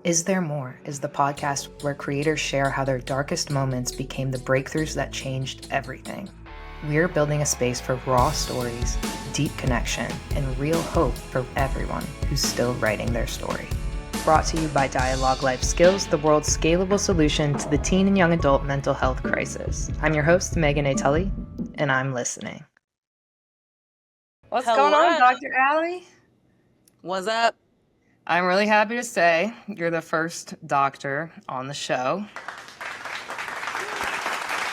Is There More is the podcast where creators share how their darkest moments became the breakthroughs that changed everything. We're building a space for raw stories, deep connection, and real hope for everyone who's still writing their story. Brought to you by Dialogue Life Skills, the world's scalable solution to the teen and young adult mental health crisis. I'm your host, 𝗧𝗵𝗲𝗿𝗲, and I'm listening. What's going on, Dr. Allie? What's up? I'm really happy to say you're the first doctor on the show.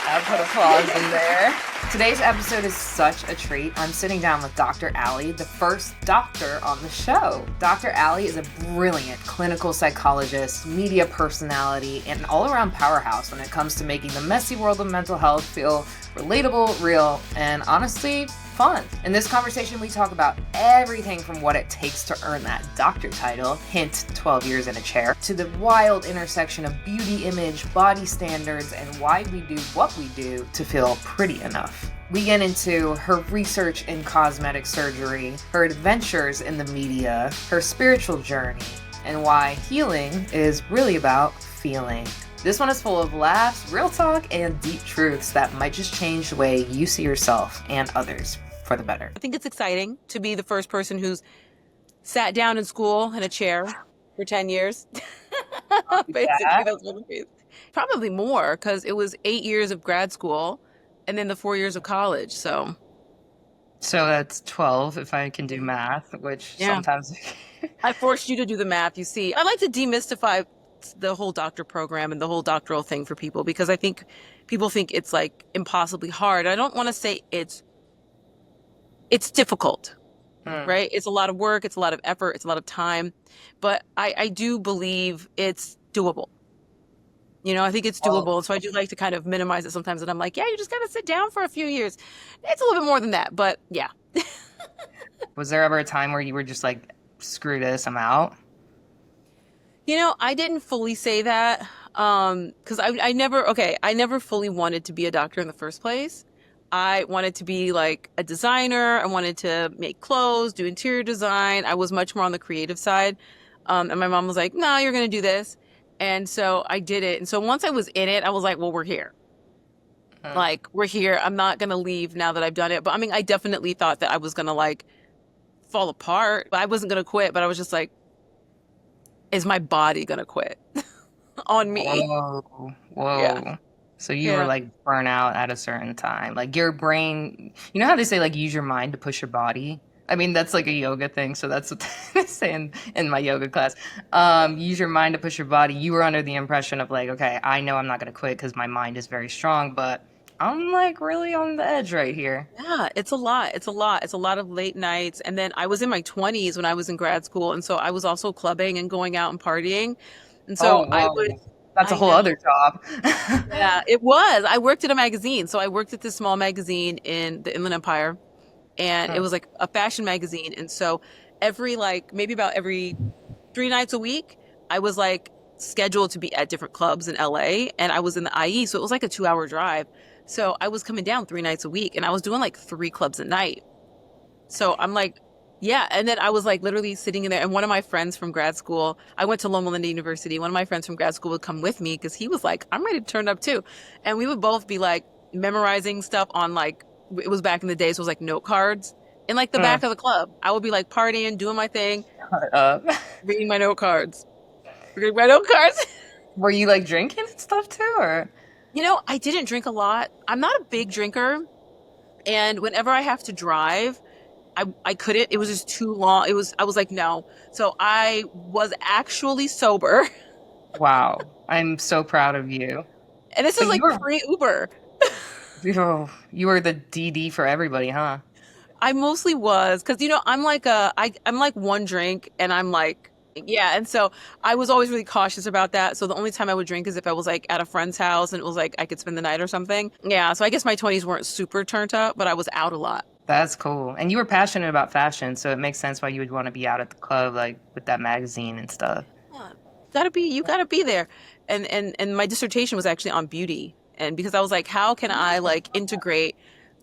I'll put applause in there. Today's episode is such a treat. I'm sitting down with Dr. Allie, the first doctor on the show. Dr. Allie is a brilliant clinical psychologist, media personality, and an all-around powerhouse when it comes to making the messy world of mental health feel relatable, real, and honestly, fun. In this conversation, we talk about everything from what it takes to earn that doctor title, hint 12 years in a chair, to the wild intersection of beauty image, body standards, and why we do what we do to feel pretty enough. We get into her research in cosmetic surgery, her adventures in the media, her spiritual journey, and why healing is really about feeling. This one is full of laughs, real talk, and deep truths that might just change the way you see yourself and others for the better. I think it's exciting to be the first person who's sat down in school in a chair for 10 years. Basically, that's what it is. Probably more, because it was 8 years of grad school and then the 4 years of college. So that's 12 if I can do math, which sometimes... I forced you to do the math, you see. I like to demystify the whole doctor program and the whole doctoral thing for people, because I think people think it's like impossibly hard. I don't want to say it's difficult, right? It's a lot of work, it's a lot of effort, it's a lot of time, but I do believe it's doable. You know, I think it's doable. And so I do like to kind of minimize it sometimes. And I'm like, yeah, you just got to sit down for a few years. It's a little bit more than that, but yeah. Was there ever a time where you were just like, screw this, I'm out? You know, I didn't fully say that because I never fully wanted to be a doctor in the first place. I wanted to be like a designer. I wanted to make clothes, do interior design. I was much more on the creative side. And my mom was like, no, you're going to do this. And so I did it. And so once I was in it, I was like, well, we're here. Like, we're here. I'm not going to leave now that I've done it. But I mean, I definitely thought that I was going to like fall apart. But I wasn't going to quit. But I was just like, is my body going to quit on me? Whoa. Yeah. So you were like burnt out at a certain time. Like your brain, you know how they say like use your mind to push your body? I mean, that's like a yoga thing. So that's what they say in my yoga class. Use your mind to push your body. You were under the impression of like, okay, I know I'm not going to quit because my mind is very strong, but I'm like really on the edge right here. Yeah, it's a lot. It's a lot of late nights. And then I was in my 20s when I was in grad school. And so I was also clubbing and going out and partying. And so that's a whole other job. Yeah, it was. I worked at a magazine. So I worked at this small magazine in the Inland Empire. And it was like a fashion magazine. And so maybe about every 3 nights a week, I was like scheduled to be at different clubs in LA. And I was in the IE. So it was like a 2-hour drive. So I was coming down 3 nights a week and I was doing like 3 clubs a night. So I'm like, yeah. And then I was like literally sitting in there. And one of my friends from grad school, I went to Loma Linda University. One of my friends from grad school would come with me because he was like, I'm ready to turn up too. And we would both be like memorizing stuff on like, it was back in the day. So it was like note cards in like the back of the club. I would be like partying, doing my thing, reading my note cards. Were you like drinking and stuff too, or? You know, I didn't drink a lot. I'm not a big drinker. And whenever I have to drive, I couldn't. It was just too long. I was like, no. So I was actually sober. Wow. I'm so proud of you. And this is like pre-Uber. You were the DD for everybody, huh? I mostly was. Because, you know, I'm like one drink and I'm like, yeah. And so I was always really cautious about that. So the only time I would drink is if I was like at a friend's house and it was like I could spend the night or something. Yeah. So I guess my 20s weren't super turned up, but I was out a lot. That's cool. And you were passionate about fashion. So it makes sense why you would want to be out at the club, like with that magazine and stuff. Yeah. You gotta be there. And my dissertation was actually on beauty. And because I was like, how can I like integrate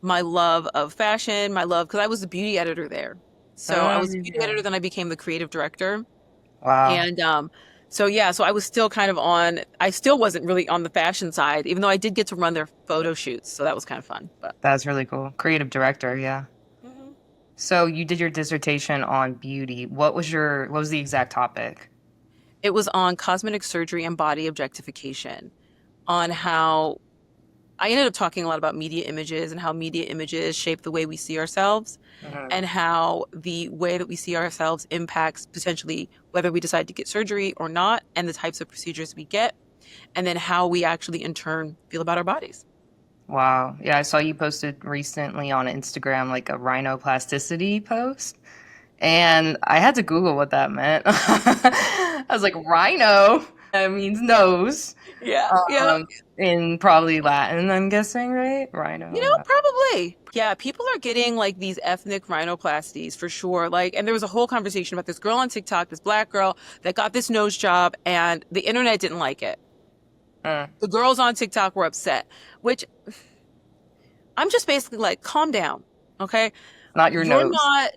my love of fashion, because I was the beauty editor there. So I was the beauty editor, then I became the creative director. Wow. And So yeah, so I was still kind of I still wasn't really on the fashion side, even though I did get to run their photo shoots. So that was kind of fun. But That's really cool. Creative director, yeah. Mhm. So you did your dissertation on beauty. What was the exact topic? It was on cosmetic surgery and body objectification, on how I ended up talking a lot about media images and how media images shape the way we see ourselves, Mhm. and how the way that we see ourselves impacts potentially whether we decide to get surgery or not, and the types of procedures we get, and then how we actually in turn feel about our bodies. Wow. Yeah, I saw you posted recently on Instagram like a rhinoplasticity post. And I had to Google what that meant. I was like, rhino, that means nose. Yeah, yeah. In probably Latin, I'm guessing, right? Rhino. Probably. Yeah, people are getting like these ethnic rhinoplasties for sure. Like, and there was a whole conversation about this girl on TikTok, this black girl that got this nose job, and the internet didn't like it. Uh, The girls on TikTok were upset, which I'm just basically like, calm down, okay? not your You're nose. not,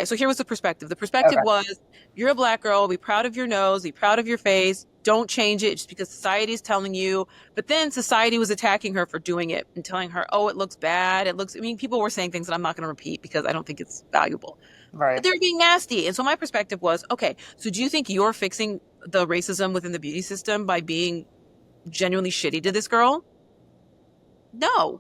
so here was the perspective. The perspective Okay. was, you're a black girl, be proud of your nose, be proud of your face, don't change it just because society is telling you. But then society was attacking her for doing it and telling her, oh, it looks bad. I mean, people were saying things that I'm not going to repeat because I don't think it's valuable. But Right. they were being nasty. And so my perspective was, okay, so do you think you're fixing the racism within the beauty system by being genuinely shitty to this girl? No.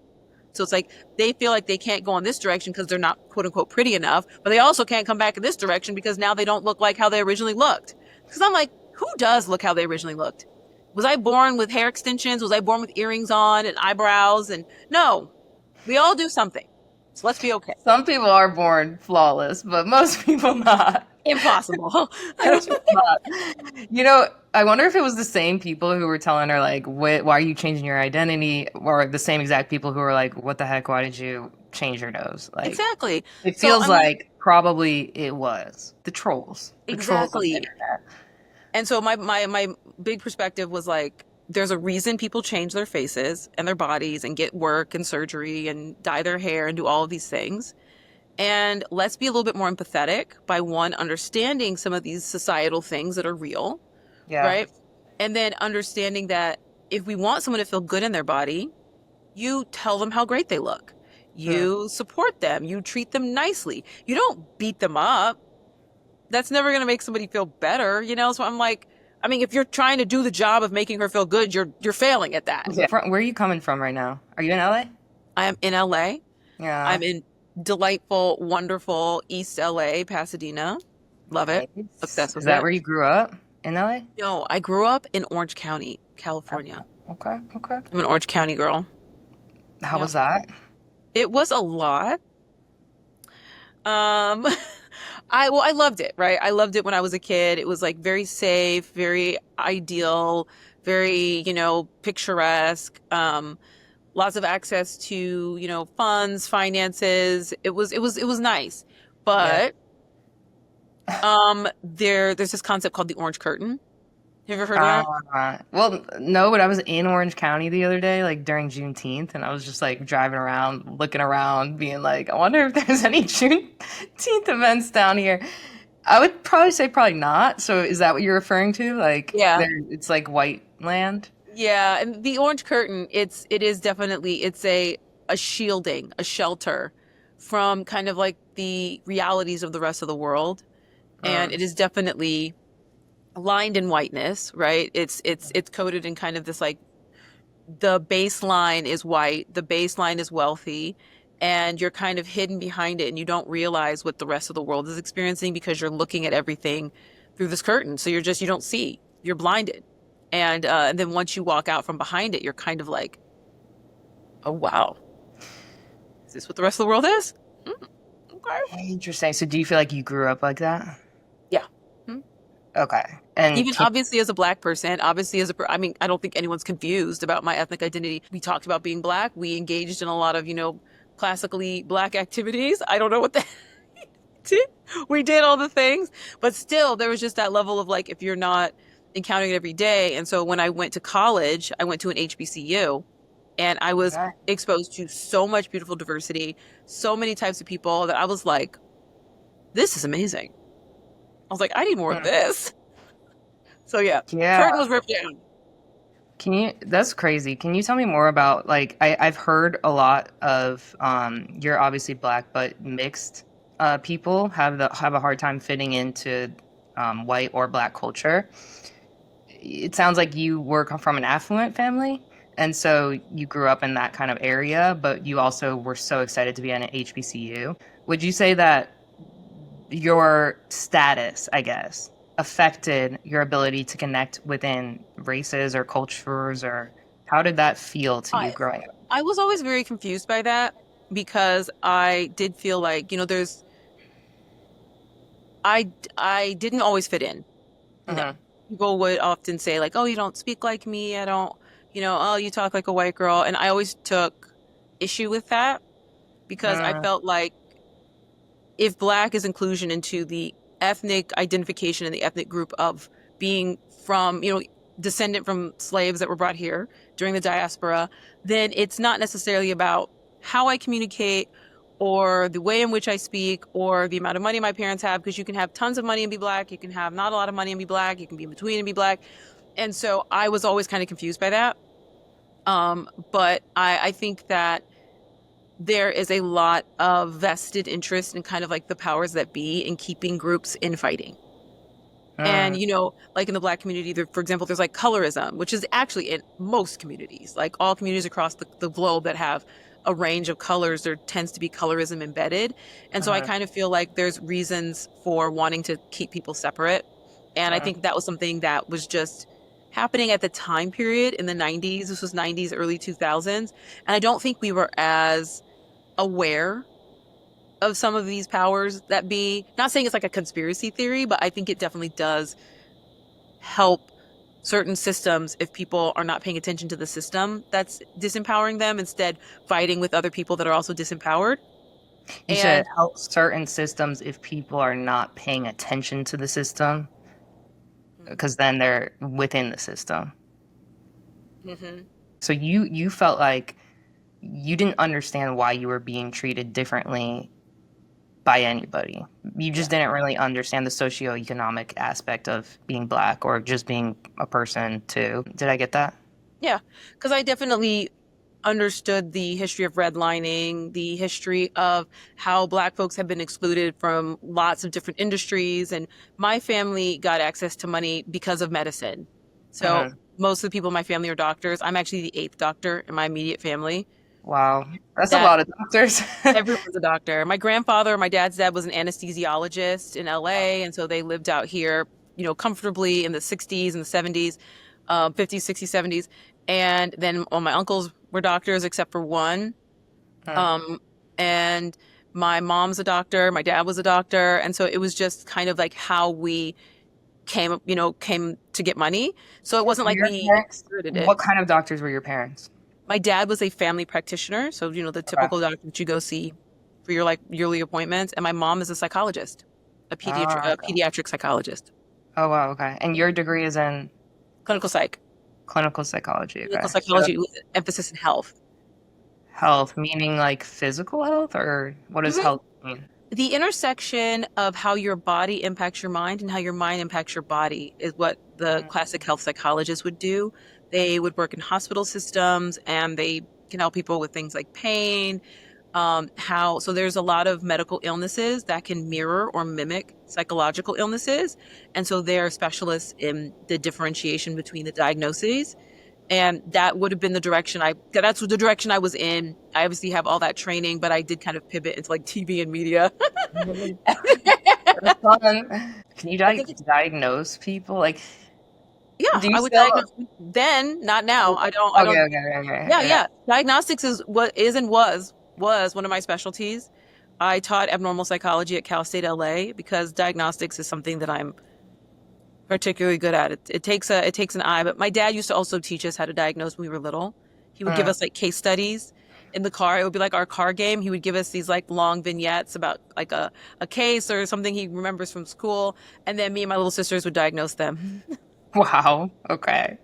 So it's like they feel like they can't go in this direction because they're not quote unquote pretty enough, but they also can't come back in this direction because now they don't look like how they originally looked. Because I'm like, who does look how they originally looked? Was I born with hair extensions? Was I born with earrings on and eyebrows? And no, we all do something. So let's be okay. Some people are born flawless, but most people not. Impossible. Most people not. You know, I wonder if it was the same people who were telling her, like, why are you changing your identity? Or the same exact people who were like, what the heck? Why did you change your nose? Like, Exactly. it So feels I'm like probably it was the trolls. The trolls on the exactly. internet. And so my big perspective was like, there's a reason people change their faces and their bodies and get work and surgery and dye their hair and do all of these things. And let's be a little bit more empathetic by one, understanding some of these societal things that are real, Yeah. right? And then understanding that if we want someone to feel good in their body, you tell them how great they look. You support them. You treat them nicely. You don't beat them up. That's never going to make somebody feel better, you know? So I'm like, I mean, if you're trying to do the job of making her feel good, you're failing at that. Yeah. Where are you coming from right now? Are you in LA? I am in LA. Yeah. I'm in delightful, wonderful East LA, Pasadena. Love it. Nice. Obsessed with Is that it. where you grew up? In LA? No, I grew up in Orange County, California. Okay. Okay. I'm an Orange County girl. How Yeah. was that? It was a lot. I loved it, right? I loved it when I was a kid. It was like very safe, very ideal, very, picturesque. Lots of access to, funds, finances. It was nice. But there's this concept called the orange curtain. Have you ever heard of that? Well, no, but I was in Orange County the other day, like during Juneteenth, and I was just like driving around, looking around, being like, I wonder if there's any Juneteenth events down here. I would probably say probably not. So is that what you're referring to? Like, Yeah. it's like white land? Yeah, and the orange curtain, it's a shielding, a shelter from kind of like the realities of the rest of the world. And it is definitely lined in whiteness, right? It's coded in kind of this like, the baseline is white, the baseline is wealthy, and you're kind of hidden behind it and you don't realize what the rest of the world is experiencing because you're looking at everything through this curtain. So you don't see, you're blinded. And then once you walk out from behind it, you're kind of like, oh, wow. Is this what the rest of the world is? Okay. Interesting. So do you feel like you grew up like that? Yeah. Okay. And Even obviously as a black person, I don't think anyone's confused about my ethnic identity. We talked about being black. We engaged in a lot of, classically black activities. I don't know what we did all the things, but still there was just that level of like, if you're not encountering it every day. And so when I went to college, I went to an HBCU and I was exposed to so much beautiful diversity, so many types of people that I was like, this is amazing. I was like, I need more of this. So yeah, Yeah. curtain was ripped down. That's crazy. Can you tell me more about, like, I've heard a lot of, you're obviously black, but mixed people have a hard time fitting into white or black culture. It sounds like you were from an affluent family, and so you grew up in that kind of area, but you also were so excited to be in an HBCU. Would you say that your status, I guess, affected your ability to connect within races or cultures, or how did that feel to you I growing up? I was always very confused by that because I did feel like, I didn't always fit in. No. Uh-huh. People would often say like, "Oh, you don't speak like me. I don't, oh, you talk like a white girl." And I always took issue with that because I Uh, felt like if black is inclusion into the ethnic identification and the ethnic group of being from, descendant from slaves that were brought here during the diaspora, then it's not necessarily about how I communicate or the way in which I speak or the amount of money my parents have, because you can have tons of money and be black, you can have not a lot of money and be black, you can be in between and be black. And so I was always kind of confused by that. But I think that there is a lot of vested interest in kind of like the powers that be in keeping groups infighting. And, uh, like in the black community, there, for example, there's like colorism, which is actually in most communities, like all communities across the globe that have a range of colors, there tends to be colorism embedded. And so I uh, kind of feel like there's reasons for wanting to keep people separate. And I uh, think that was something that was just happening at the time period in the 90s. This was 90s, early 2000s. And I don't think we were as aware of some of these powers that be. Not saying it's like a conspiracy theory, but I think it definitely does help certain systems if people are not paying attention to the system that's disempowering them, instead fighting with other people that are also disempowered. you said And help certain systems if people are not paying attention to the system, because then they're within the system. Mhm. So you felt like you didn't understand why you were being treated differently by anybody. You just Yeah. didn't really understand the socioeconomic aspect of being black or just being a person too. Did I get that? Yeah, because I definitely understood the history of redlining, the history of how Black folks have been excluded from lots of different industries. And my family got access to money because of medicine. So Uh-huh. most of the people in my family are doctors. I'm actually the eighth doctor in my immediate family. Wow, that's a That lot of doctors. everyone's a doctor. My grandfather, my dad's dad was an anesthesiologist in LA. And so they lived out here, comfortably in the 60s and the 70s, 50s, 60s, 70s. And then all my uncles were doctors except for one. Uh, Um, and my mom's a doctor, my dad was a doctor. And so it was just kind of like how we came to get money. So it wasn't were like your we parents? inherited it. What kind of doctors were your parents? My dad was a family practitioner. So, the Okay. typical doctor that you go see for your like yearly appointments. And my mom is a psychologist, Ah, a okay. pediatric psychologist, Oh wow, okay. And your degree is in clinical psych, clinical psychology, clinical okay. So psychology with emphasis in health. health, meaning like physical health, or what does health mean? The intersection of how your body impacts your mind and how your mind impacts your body is what the classic health psychologists would do. They would work in hospital systems and they can help people with things like pain. So there's a lot of medical illnesses that can mirror or mimic psychological illnesses. And so they're specialists in the differentiation between the diagnoses. And that would have been that's the direction I was in. I obviously have all that training, but I did kind of pivot into like TV and media. That's fun. Can you I think diagnose people? Like, yeah, do you I would still? diagnose then, not now. I Okay, don't, okay, okay, yeah, yeah. yeah. Diagnostics is what is and was one of my specialties. I taught abnormal psychology at Cal State LA because diagnostics is something that I'm particularly good at. It takes an eye, but my dad used to also teach us how to diagnose when we were little. He would give Uh, us like case studies in the car. It would be like our car game. He would give us these like long vignettes about like a case or something he remembers from school, and then me and my little sisters would diagnose them. wow. Okay.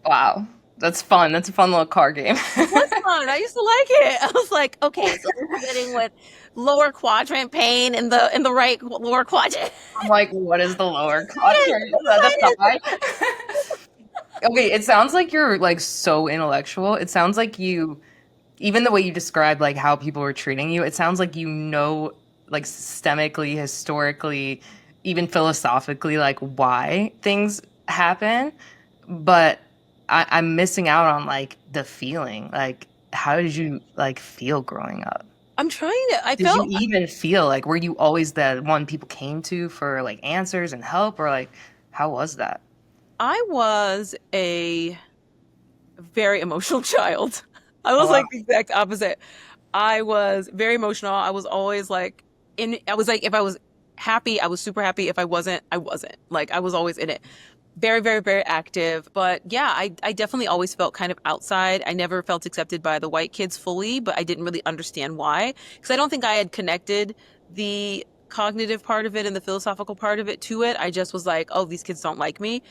Wow. That's fun. That's a fun little card game. It was fun. I used to like it. I was like, okay, so we're beginning with lower quadrant pain in the right lower quadrant. I'm like, what is the lower Excited, quadrant? Is that the excited. thigh? Okay, it sounds like you're like so intellectual. It sounds like you, even the way you described like how people were treating you, it sounds like you know like systemically, historically, even philosophically, like why things happen. But I'm missing out on like the feeling. Like, how did you like feel growing up? I'm trying to. I Did you felt even feel like were you always the one people came to for like answers and help, or like how was that? I was a very emotional child. I Oh was wow. like the exact opposite. I was very emotional. I was always like I was like if I was happy, I was super happy. If I wasn't, I wasn't. Like I was always in it. Very, very, very active. But yeah, I definitely always felt kind of outside. I never felt accepted by the white kids fully, but I didn't really understand why. Because I don't think I had connected the cognitive part of it and the philosophical part of it to it. I just was like, oh, these kids don't like me.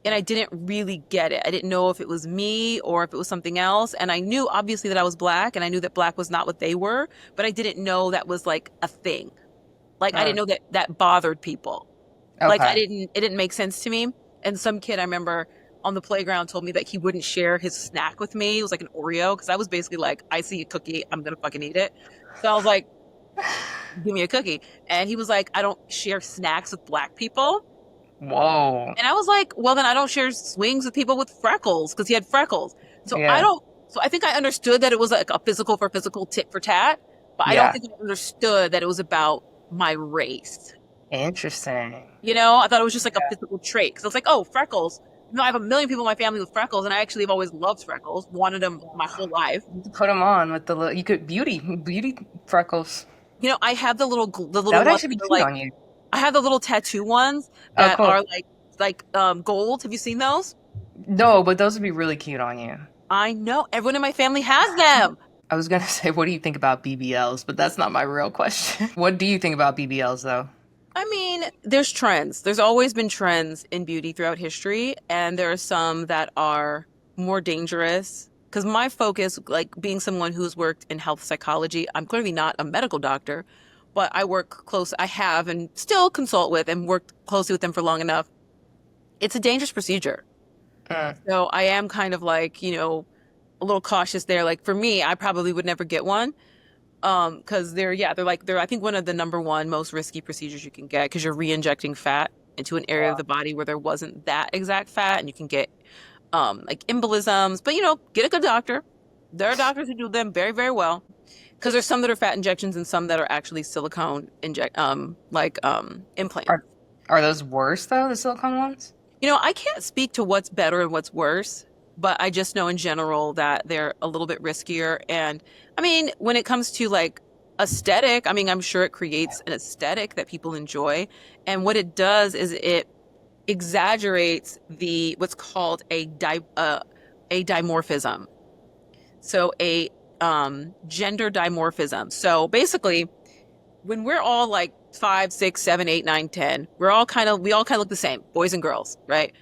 And I didn't really get it. I didn't know if it was me or if it was something else. And I knew obviously that I was black and I knew that black was not what they were, but I didn't know that was like a thing. Like I didn't know that that bothered people. Like Okay. it didn't make sense to me. And some kid I remember on the playground told me that he wouldn't share his snack with me. It was like an Oreo because I was basically like, I see a cookie, I'm gonna fucking eat it. So I was like, give me a cookie. And he was like, I don't share snacks with black people. Whoa. And I was like, well, then I don't share swings with people with freckles because he had freckles. So Yeah. so I think I understood that it was like a physical for physical, tit for tat, but I don't Yeah. think I understood that it was about my race. Interesting. You know, I thought it was just like a Yeah. physical trait. Because I was like, oh, freckles. You know, I have a million people in my family with freckles, and I actually have always loved freckles, wanted them my whole life. You could put them on with the little, you could beauty freckles. You know, I have the little That would ones actually be that are cute like, on you. I have the little tattoo ones Oh, that cool. are gold. Have you seen those? No, but those would be really cute on you. I know everyone in my family has them. I was gonna say, what do you think about BBLs? But that's not my real question. What do you think about BBLs though? I mean, there's trends. There's always been trends in beauty throughout history, and there are some that are more dangerous. Because my focus, like being someone who's worked in health psychology, I'm clearly not a medical doctor, but I have and still consult with and worked closely with them for long enough. It's a dangerous procedure. Mm. So I am kind of like, a little cautious there. Like for me, I probably would never get one. Because they're I think one of the number one most risky procedures you can get because you're re-injecting fat into an area of Wow. the body where there wasn't that exact fat, and you can get like embolisms. But get a good doctor. There are doctors who do them very, very well. Because there's some that are fat injections and some that are actually silicone implants. Are those worse though, the silicone ones? I can't speak to what's better and what's worse, but I just know in general that they're a little bit riskier. And I mean, when it comes to like aesthetic, I mean, I'm sure it creates an aesthetic that people enjoy. And what it does is it exaggerates what's called a dimorphism. So a gender dimorphism. So basically, when we're all like 5, 6, 7, 8, 9, 10, we all kind of look the same, boys and girls, right?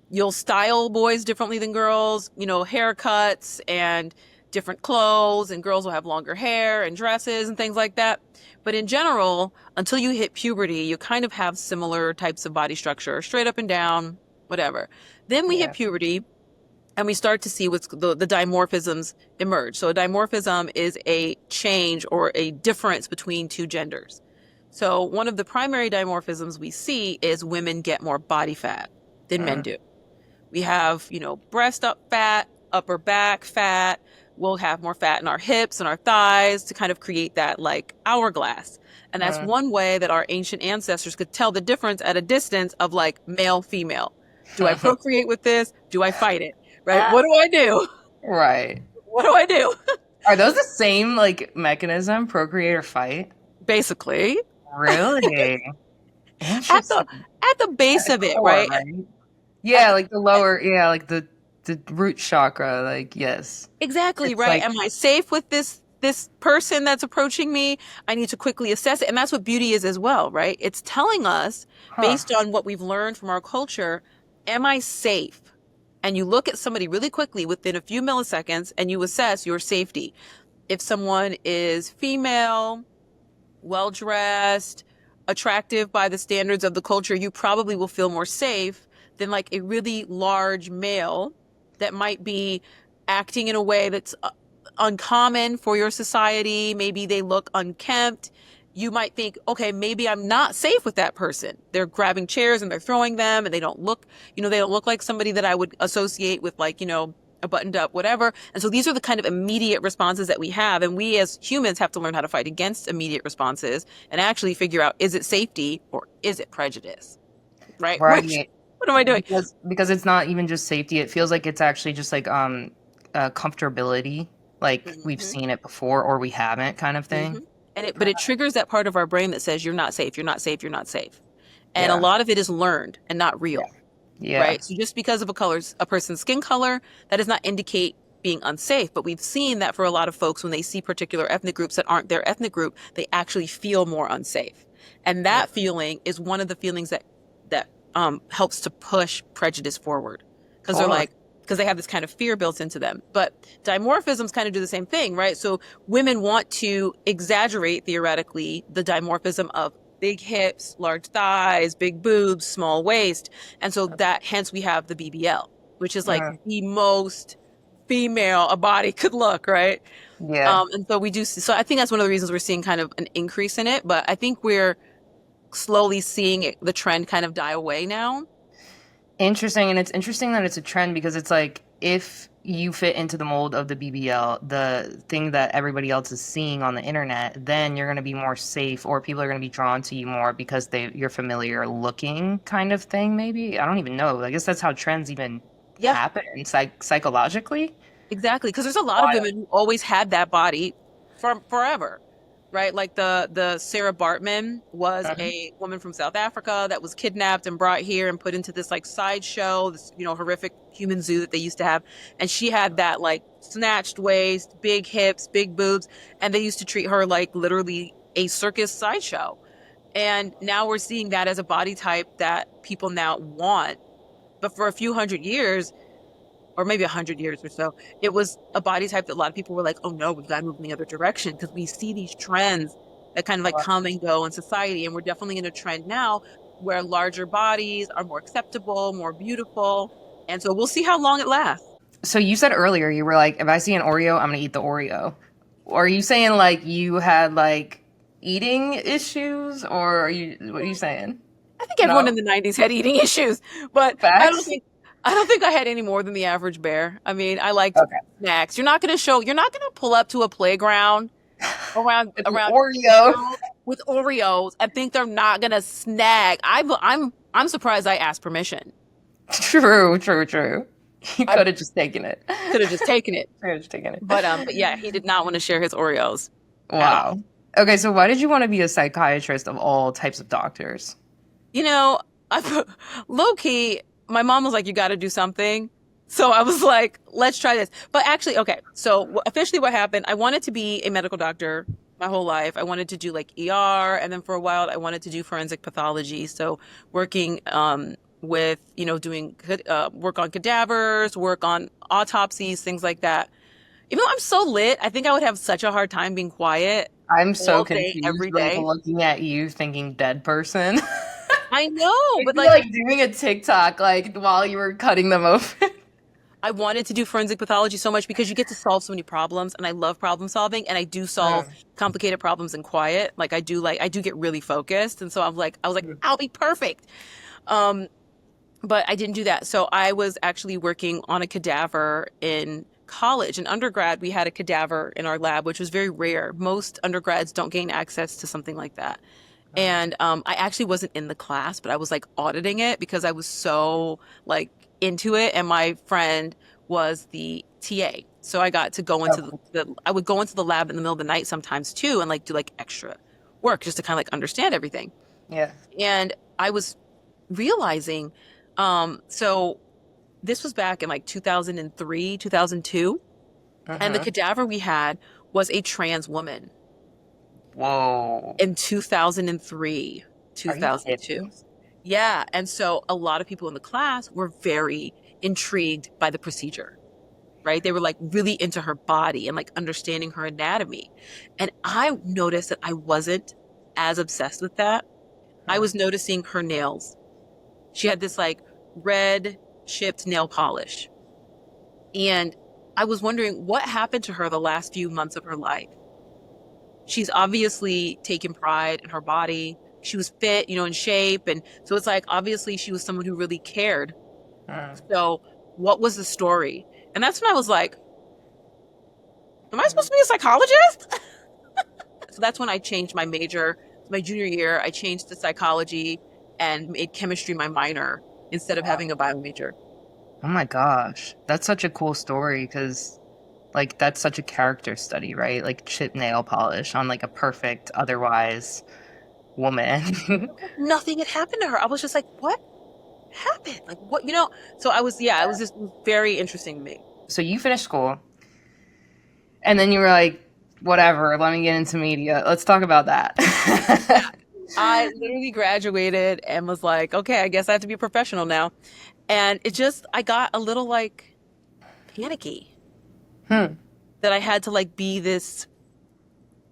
You'll style boys differently than girls, haircuts and different clothes, and girls will have longer hair and dresses and things like that. But in general, until you hit puberty, you kind of have similar types of body structure, straight up and down, whatever. Then we hit puberty and we start to see what's the dimorphisms emerge. So a dimorphism is a change or a difference between two genders. So one of the primary dimorphisms we see is women get more body fat than men do. We have, breast up fat, upper back fat. We'll have more fat in our hips and our thighs to kind of create that like hourglass. And that's one way that our ancient ancestors could tell the difference at a distance of like male, female. Do I procreate with this? Do I fight it? Right? What do I do? Right. What do I do? Are those the same like mechanism, procreate or fight? Basically. Really? At Interesting. the base of it, Core, right? Yeah, like the lower, yeah, like the root chakra, like yes. Exactly, It's right? like Am I safe with this person that's approaching me? I need to quickly assess it. And that's what beauty is as well, right? It's telling us, based on what we've learned from our culture, am I safe? and you look at somebody really quickly within a few milliseconds and you assess your safety. If someone is female, well-dressed, attractive by the standards of the culture, you probably will feel more safe than like a really large male that might be acting in a way that's uncommon for your society. Maybe they look unkempt. You might think, okay, maybe I'm not safe with that person. They're grabbing chairs and they're throwing them, and they don't look like somebody that I would associate with, like, a buttoned up whatever. And so these are the kind of immediate responses that we have. And we as humans have to learn how to fight against immediate responses and actually figure out, is it safety or is it prejudice? Right? Right. What am I doing? Because it's not even just safety. It feels like it's actually just like comfortability. Like we've seen it before or we haven't, kind of thing. But it triggers that part of our brain that says you're not safe, you're not safe, you're not safe. And a lot of it is learned and not real. Yeah. Right. So just because of a person's skin color, that does not indicate being unsafe. But we've seen that for a lot of folks, when they see particular ethnic groups that aren't their ethnic group, they actually feel more unsafe. And that feeling is one of the feelings that helps to push prejudice forward, because they have this kind of fear built into them. But dimorphisms kind of do the same thing, right? So women want to exaggerate, theoretically, the dimorphism of big hips, large thighs, big boobs, small waist. And so hence we have the BBL, which is like the most female a body could look, right? Yeah. And so we do. So I think that's one of the reasons we're seeing kind of an increase in it. But I think we're slowly seeing the trend kind of die away now. Interesting. And it's interesting that it's a trend, because it's like, if you fit into the mold of the BBL, the thing that everybody else is seeing on the internet, then you're going to be more safe, or people are going to be drawn to you more because you're familiar looking, kind of thing. Maybe, I don't even know. I guess that's how trends even happen psychologically. Exactly, because there's a lot of women who always had that body from forever. Right, like the 𝗧𝗵𝗵𝗿𝗲 was a woman from South Africa that was kidnapped and brought here and put into this like sideshow, this horrific human zoo that they used to have, and she had that like snatched waist, big hips, big boobs, and they used to treat her like literally a circus sideshow. And now we're seeing that as a body type that people now want, but for a few hundred years, or maybe 100 years or so, it was a body type that a lot of people were like, oh no, we've got to move in the other direction, because we see these trends that kind of like come and go in society. And we're definitely in a trend now where larger bodies are more acceptable, more beautiful. And so we'll see how long it lasts. So you said earlier, you were like, if I see an Oreo, I'm going to eat the Oreo. Or are you saying like you had like eating issues, or what are you saying? I think everyone in the 90s had eating issues, but Facts? I don't think I had any more than the average bear. I mean, I liked snacks. You're not going to pull up to a playground around Oreo with Oreos and think they're not going to snag. I'm surprised I asked permission. True. You could have just taken it. But yeah, he did not want to share his Oreos. Wow. Okay, so why did you want to be a psychiatrist of all types of doctors? Low key, my mom was like, you got to do something. So I was like, let's try this. But actually, okay, so officially what happened, I wanted to be a medical doctor my whole life. I wanted to do like ER. And then for a while, I wanted to do forensic pathology. So working with, doing work on cadavers, work on autopsies, things like that. Even though I'm so lit, I think I would have such a hard time being quiet. I'm so confused, every day. Looking at you thinking dead person. I know, but like doing a TikTok like while you were cutting them open. I wanted to do forensic pathology so much because you get to solve so many problems, and I love problem solving, and I do solve complicated problems in quiet. Like I do get really focused, and so I was like, I'll be perfect. But I didn't do that. So I was actually working on a cadaver in college. In undergrad, we had a cadaver in our lab, which was very rare. Most undergrads don't gain access to something like that. And I actually wasn't in the class, but I was like auditing it because I was so like into it. And my friend was the TA. So I got to go into I would go into the lab in the middle of the night sometimes too, and like do like extra work just to kind of like understand everything. Yeah. And I was realizing, so this was back in like 2003, 2002. And the cadaver we had was a trans woman. Whoa. In 2003, 2002. Yeah. And so a lot of people in the class were very intrigued by the procedure, right? They were like really into her body and like understanding her anatomy. And I noticed that I wasn't as obsessed with that. I was noticing her nails. She had this like red chipped nail polish. And I was wondering what happened to her the last few months of her life. She's obviously taken pride in her body. She was fit, in shape. And so it's like, obviously she was someone who really cared. So what was the story? And that's when I was like, am I supposed to be a psychologist? So that's when I changed my major. My junior year, I changed to psychology and made chemistry my minor instead of having a bio major. Oh my gosh. That's such a cool story because, like, that's such a character study, right? Like, chip nail polish on, like, a perfect, otherwise woman. Nothing had happened to her. I was just like, what happened? Like, what, So it was just very interesting to me. So you finished school, and then you were like, whatever, let me get into media. Let's talk about that. I literally graduated and was like, okay, I guess I have to be a professional now. And I got a little like panicky that I had to like be this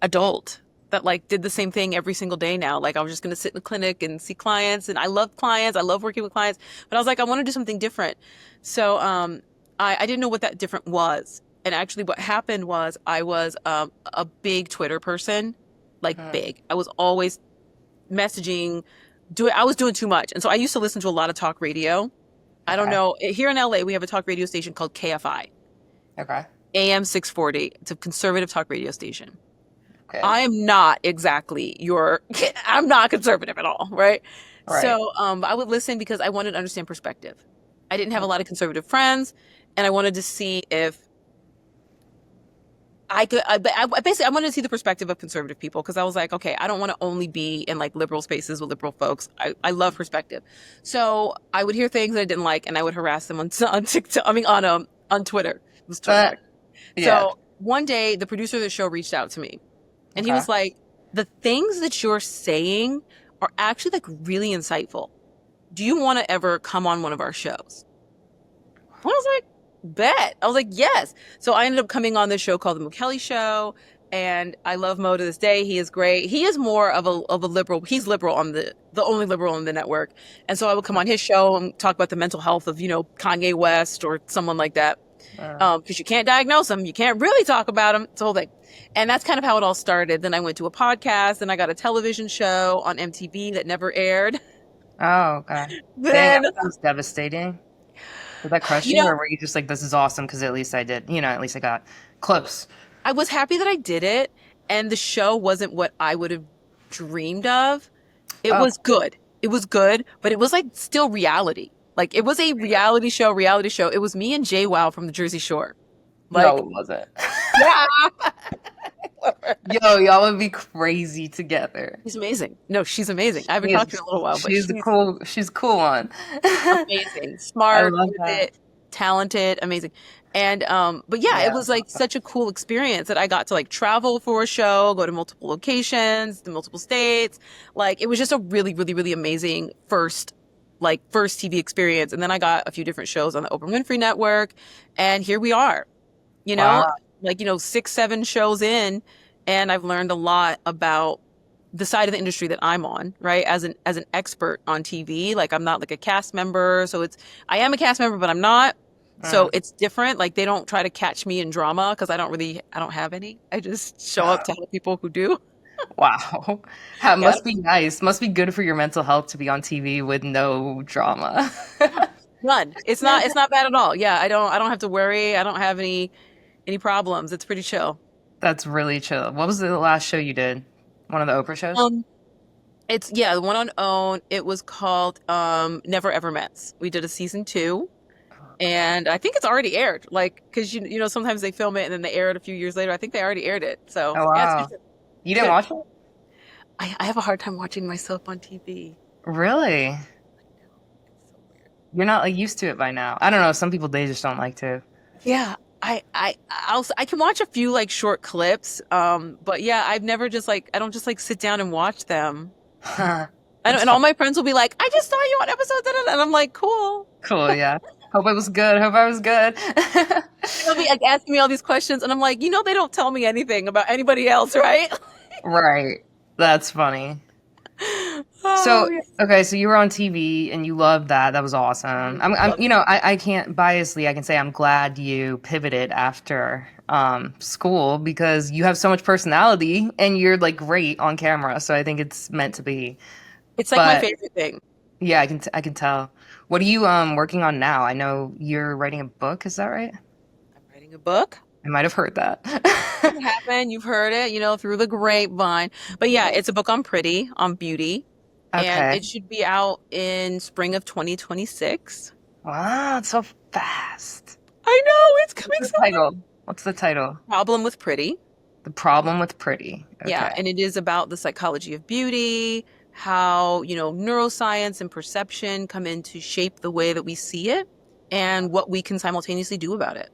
adult that like did the same thing every single day now. Like I was just going to sit in the clinic and see clients, and I love clients. I love working with clients, but I was like, I want to do something different. So I didn't know what that different was. And actually what happened was I was a big Twitter person, like big. I was always messaging, I was doing too much. And so I used to listen to a lot of talk radio. I don't know. Here in LA, we have a talk radio station called KFI. Okay. AM 640. It's a conservative talk radio station. Okay. I am not exactly I'm not conservative at all, right? So I would listen because I wanted to understand perspective. I didn't have a lot of conservative friends, and I wanted to see if I wanted to see the perspective of conservative people, because I was like, okay, I don't want to only be in like liberal spaces with liberal folks. I love perspective. So I would hear things that I didn't like, and I would harass them on TikTok, on Twitter. It was Twitter. So one day the producer of the show reached out to me, and he was like, the things that you're saying are actually like really insightful. Do you want to ever come on one of our shows? I was like, bet. I was like, yes. So I ended up coming on this show called The 𝗵𝗲𝗿𝗲 Show, and I love Mo to this day. He is great. He is more of a liberal. He's liberal on the only liberal on the network. And so I would come on his show and talk about the mental health of, Kanye West or someone like that. Because you can't diagnose him. You can't really talk about him. It's the whole thing. And that's kind of how it all started. Then I went to a podcast, and I got a television show on MTV that never aired. Oh, okay. Dang, that was devastating. Did that crush you, or were you just like, this is awesome because at least I did, at least I got close? I was happy that I did it, and the show wasn't what I would have dreamed of. It was good. It was good, but it was like still reality. Like it was a reality show. It was me and JWoww from the Jersey Shore. Like, no, it wasn't. Yeah. Yo, y'all would be crazy together. She's amazing. No, she's amazing. I haven't talked to her in a little while, but she's cool one. Amazing. Smart, talented, amazing. And but yeah, it was like such a cool experience that I got to like travel for a show, go to multiple locations, to multiple states. Like it was just a really, really, really amazing first TV experience. And then I got a few different shows on the Oprah Winfrey Network, and here we are. Wow. 6-7 shows in, and I've learned a lot about the side of the industry that I'm on, right? As an expert on TV. Like I'm not like a cast member. So I am a cast member, but I'm not. So it's different. Like they don't try to catch me in drama because I don't have any. I just show up to help people who do. Wow. Must be nice. Must be good for your mental health to be on TV with no drama. None. It's not bad at all. Yeah. I don't have to worry. I don't have any problems. It's pretty chill. That's really chill. What was the last show you did? One of the Oprah shows? The one on OWN. It was called Never Ever Mets. We did a season 2, and I think it's already aired. Like, because sometimes they film it and then they air it a few years later. I think they already aired it. So wow. Yeah, you didn't watch it? I have a hard time watching myself on TV. Really? It's so weird. You're not like used to it by now. I don't know. Some people, they just don't like to. Yeah. I can watch a few like short clips, but yeah, I've never just like, I don't just like sit down and watch them. And all my friends will be like, I just saw you on episode, and I'm like, cool, yeah. Hope I was good. Hope I was good. They'll be like asking me all these questions, and I'm like, they don't tell me anything about anybody else, right? Right. That's funny. Oh, So, yeah. okay, so you were on TV and you loved that. That was awesome. I'm, Love I can't biasly, I can say I'm glad you pivoted after school because you have so much personality and you're like great on camera. So I think it's meant to be. It's like my But favorite thing. yeah, I can tell. What are you working on now? I know you're writing a book, is that right? I'm writing a book. I might have heard that. It happened. You've heard it, through the grapevine. But yeah, it's a book on beauty, and Okay. it should be out in spring of 2026. Wow, it's so fast. I know, it's What's coming the so fast. title? What's the title? Problem with pretty. The Problem with Pretty. Yeah, Okay. and it is about the psychology of beauty, how, neuroscience and perception come in to shape the way that we see it, and what we can simultaneously do about it.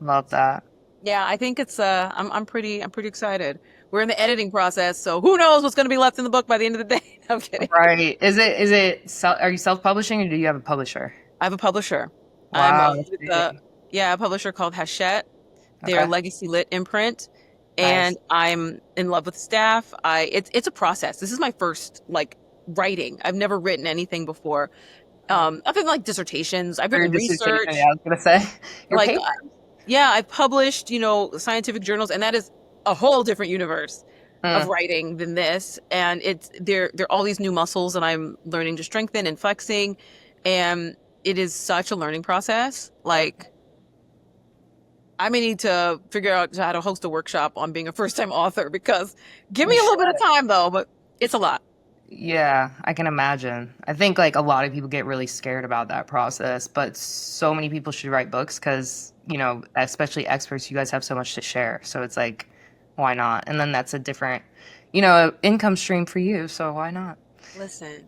Love that. Yeah, I think it's I'm pretty excited. We're in the editing process, so who knows what's going to be left in the book by the end of the day. I'm kidding. Right. Are you self-publishing or do you have a publisher? I have a publisher. I'm Wow, that's with big. a publisher called 𝗧𝗵𝗲𝗿𝗲. They're Okay. Legacy Lit imprint, Nice. and I'm in love with the staff. It's a process. This is my first writing. I've never written anything before. Other than dissertations. I've For your written dissertation, research. yeah, I was gonna say. Your Like, paper? yeah, I've published, scientific journals, and that is a whole different universe of Mm, writing than this. And they're all these new muscles that I'm learning to strengthen and flexing. And it is such a learning process. Like, I may need to figure out how to host a workshop on being a first-time author, because give we me a little should. bit of time though, but it's a lot. Yeah, I can imagine. I think like a lot of people get really scared about that process, but so many people should write books because, especially experts, you guys have so much to share. So it's like, why not? And then that's a different, income stream for you. So why not? Listen,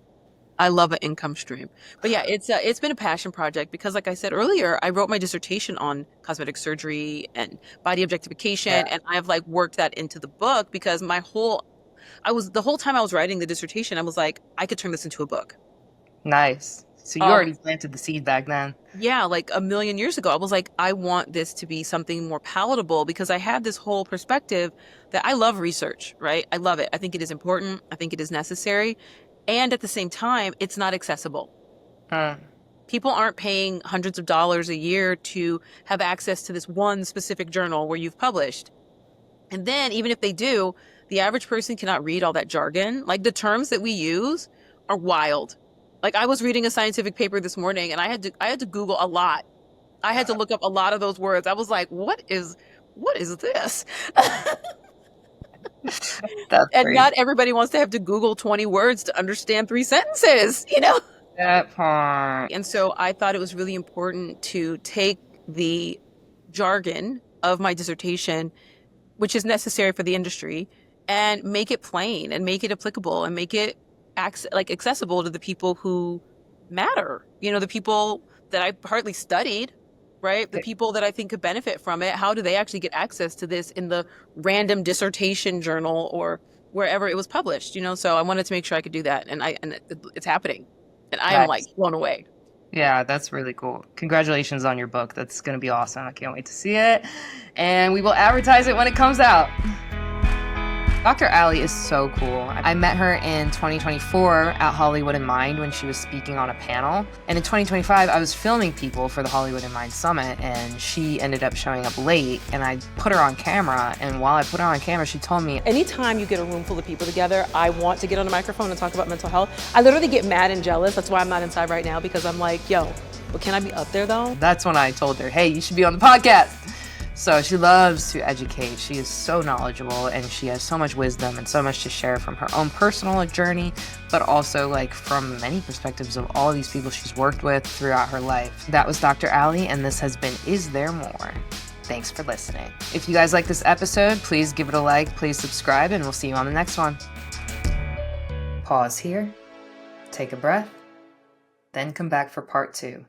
I love an income stream. But yeah, it's been a passion project because, like I said earlier, I wrote my dissertation on cosmetic surgery and body objectification, Yeah. and I've worked that into the book because the whole time I was writing the dissertation, I was like, I could turn this into a book. Nice. So you already planted the seed back then. Yeah, like a million years ago, I was like, I want this to be something more palatable because I had this whole perspective that I love research, right? I love it. I think it is important. I think it is necessary. And at the same time, it's not accessible. Mm, People aren't paying hundreds of dollars a year to have access to this one specific journal where you've published. And then even if they do, the average person cannot read all that jargon. Like, the terms that we use are wild. Like, I was reading a scientific paper this morning and I had to Google a lot. I had to look up a lot of those words. I was like, what is this? that's And great. not everybody wants to have to Google 20 words to understand 3 sentences. That part. And so I thought it was really important to take the jargon of my dissertation, which is necessary for the industry, and make it plain and make it applicable and make it accessible to the people who matter. The people that I partly studied, right? The people that I think could benefit from it. How do they actually get access to this in the random dissertation journal or wherever it was published? So I wanted to make sure I could do that, and it's happening, and I am Nice. blown away. Yeah, that's really cool. Congratulations on your book. That's going to be awesome. I can't wait to see it. And we will advertise it when it comes out. Dr. Allie is so cool. I met her in 2024 at Hollywood in Mind when she was speaking on a panel. And in 2025, I was filming people for the Hollywood in Mind Summit, and she ended up showing up late, and I put her on camera. And while I put her on camera, she told me, Anytime you get a room full of people together, I want to get on the microphone and talk about mental health. I literally get mad and jealous. That's why I'm not inside right now, because I'm like, yo, but can I be up there though? that's when I told her, hey, you should be on the podcast. So she loves to educate. She is so knowledgeable and she has so much wisdom and so much to share from her own personal journey, but also from many perspectives of all these people she's worked with throughout her life. That was Dr. Allie, and this has been Is There More? Thanks for listening. If you guys like this episode, please give it a like, please subscribe, and we'll see you on the next one. Pause here, take a breath, then come back for part 2.